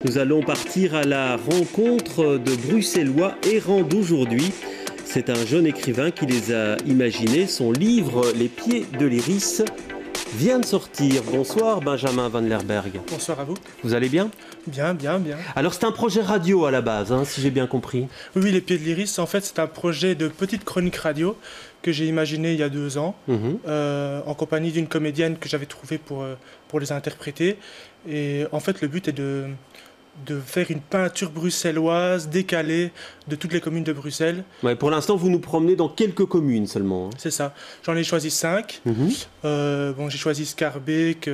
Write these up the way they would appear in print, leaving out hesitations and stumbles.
Nous allons partir à la rencontre de Bruxellois errants d'aujourd'hui. C'est un jeune écrivain qui les a imaginés. Son livre « Les pieds de l'iris » vient de sortir. Bonsoir Benjamin Van Lerberg. Bonsoir à vous. Vous allez bien ? Bien, bien, bien. Alors c'est un projet radio à la base, si j'ai bien compris. Oui, Les Pieds de l'Iris, en fait, c'est un projet de petite chronique radio que j'ai imaginé il y a 2 ans, en compagnie d'une comédienne que j'avais trouvée pour les interpréter. Et en fait, le but est de faire une peinture bruxelloise décalée de toutes les communes de Bruxelles. Ouais, pour l'instant, vous nous promenez dans quelques communes seulement. C'est ça. J'en ai choisi 5. J'ai choisi Schaerbeek,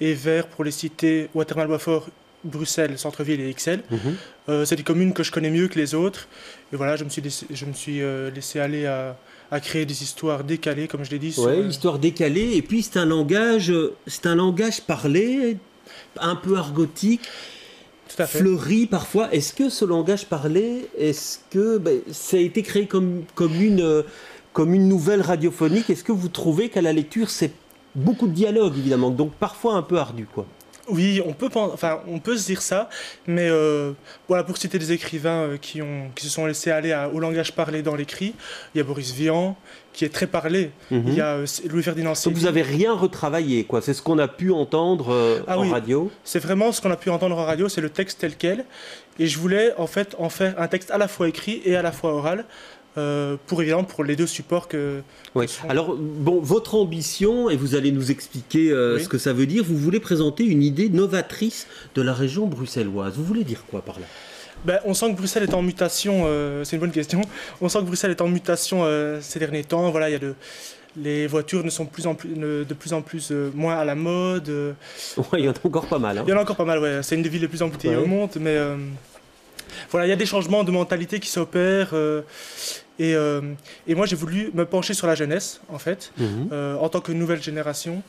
Evere pour les cités, Watermael-Boitsfort, Bruxelles, centre-ville et Ixelles. C'est des communes que je connais mieux que les autres. Et voilà, je me suis laissé aller à créer des histoires décalées, comme je l'ai dit. Oui, histoires décalées. Et puis c'est un langage parlé, un peu argotique, fleuri parfois. Est-ce que ce langage parlé, ça a été créé comme une nouvelle radiophonique? Est-ce que vous trouvez qu'à la lecture, c'est beaucoup de dialogue, évidemment, donc parfois un peu ardu, quoi? Oui, on peut se dire ça, mais voilà, pour citer des écrivains qui se sont laissés aller au langage parlé dans l'écrit, il y a Boris Vian, qui est très parlé, il y a Louis-Ferdinand Céline. Donc vous n'avez rien retravaillé, quoi. C'est ce qu'on a pu entendre en radio. C'est vraiment ce qu'on a pu entendre en radio, c'est le texte tel quel, et je voulais en fait en faire un texte à la fois écrit et à la fois oral, pour les deux supports que... Oui. Alors, votre ambition, et vous allez nous expliquer ce que ça veut dire, vous voulez présenter une idée novatrice de la région bruxelloise. Vous voulez dire quoi par là ? On sent que Bruxelles est en mutation, c'est une bonne question. On sent que Bruxelles est en mutation ces derniers temps. Voilà, les voitures ne sont de plus en plus moins à la mode. Ouais, il y en a encore pas mal. Il y en a encore pas mal, ouais. C'est une des villes les plus embouteillées au monde, mais... Voilà, il y a des changements de mentalité qui s'opèrent et moi j'ai voulu me pencher sur la jeunesse en fait, en tant que nouvelle génération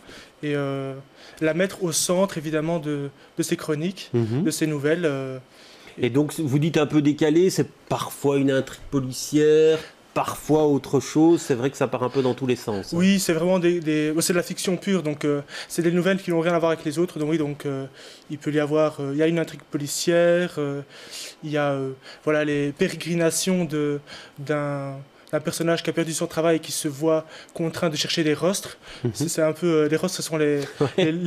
et la mettre au centre évidemment de ces chroniques, de ces nouvelles. Et donc vous dites un peu décalé, c'est parfois une intrigue policière, parfois autre chose, c'est vrai que ça part un peu dans tous les sens. Oui, c'est vraiment c'est de la fiction pure, donc c'est des nouvelles qui n'ont rien à voir avec les autres, donc oui, il peut y avoir, il y a une intrigue policière, il y a les pérégrinations d'un personnage qui a perdu son travail et qui se voit contraint de chercher des rostres. C'est un peu, les rostres, ce sont les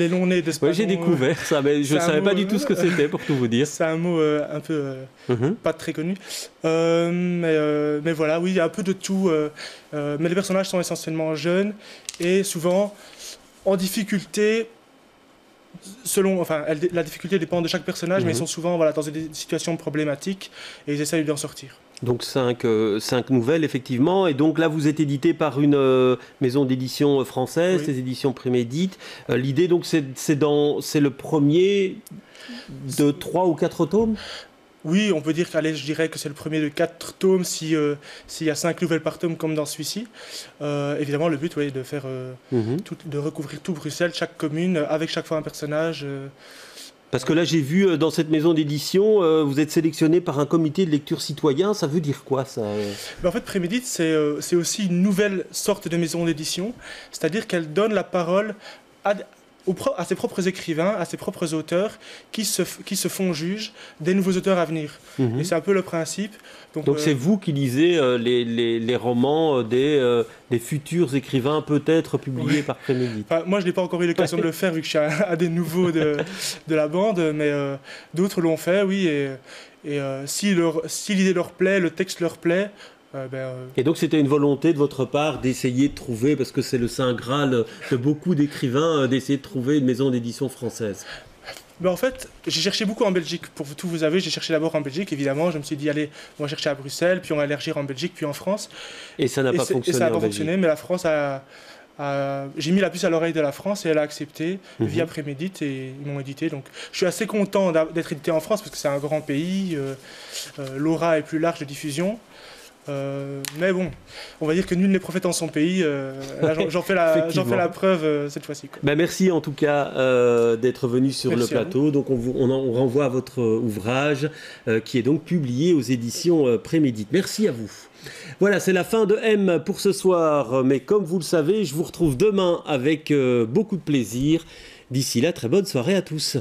longs nez de Oui, j'ai découvert ça, mais je ne savais pas du tout ce que c'était, pour tout vous dire. C'est un mot un peu pas très connu. Mais voilà, oui, il y a un peu de tout. Mais les personnages sont essentiellement jeunes et souvent en difficulté. La difficulté dépend de chaque personnage, mais ils sont souvent dans des situations problématiques et ils essayent d'en sortir. Donc 5 nouvelles, effectivement. Et donc là, vous êtes édité par une maison d'édition française, les éditions Prémédite. L'idée, donc, c'est le premier de 3 ou 4 tomes ? Oui, on peut dire je dirais que c'est le premier de 4 tomes s'il y a 5 nouvelles par tome comme dans celui-ci. Évidemment, le but est de faire de recouvrir tout Bruxelles, chaque commune, avec chaque fois un personnage. Parce que là, j'ai vu dans cette maison d'édition, vous êtes sélectionné par un comité de lecture citoyen. Ça veut dire quoi, ça ? En fait, Prémédite, c'est aussi une nouvelle sorte de maison d'édition. C'est-à-dire qu'elle donne la parole à ses propres écrivains, à ses propres auteurs, qui se font juges des nouveaux auteurs à venir. Et c'est un peu le principe. Donc c'est vous qui lisez les romans des futurs écrivains peut-être publiés par Prémédite. Moi, je n'ai pas encore eu l'occasion de le faire vu que je suis un des nouveaux de la bande, mais d'autres l'ont fait, oui. Et si l'idée leur plaît, le texte leur plaît... Et donc c'était une volonté de votre part d'essayer de trouver, parce que c'est le saint graal de beaucoup d'écrivains, d'essayer de trouver une maison d'édition française. En fait, j'ai cherché beaucoup en Belgique. Pour tout vous avouer, j'ai cherché d'abord en Belgique, évidemment. Je me suis dit, allez, on va chercher à Bruxelles, puis on va élargir en Belgique, puis en France. Et ça n'a pas fonctionné. Et ça n'a pas fonctionné, mais la France j'ai mis la puce à l'oreille de la France et elle a accepté via Prémédite et ils m'ont édité. Donc je suis assez content d'être édité en France parce que c'est un grand pays. L'aura est plus large de diffusion. Mais bon, on va dire que nul n'est prophète en son pays. Là, j'en fais la preuve cette fois-ci. Merci en tout cas d'être venu sur le plateau. Donc on renvoie à votre ouvrage qui est donc publié aux éditions Prémédite. Merci à vous. Voilà, c'est la fin de M pour ce soir. Mais comme vous le savez, je vous retrouve demain avec beaucoup de plaisir. D'ici là, très bonne soirée à tous.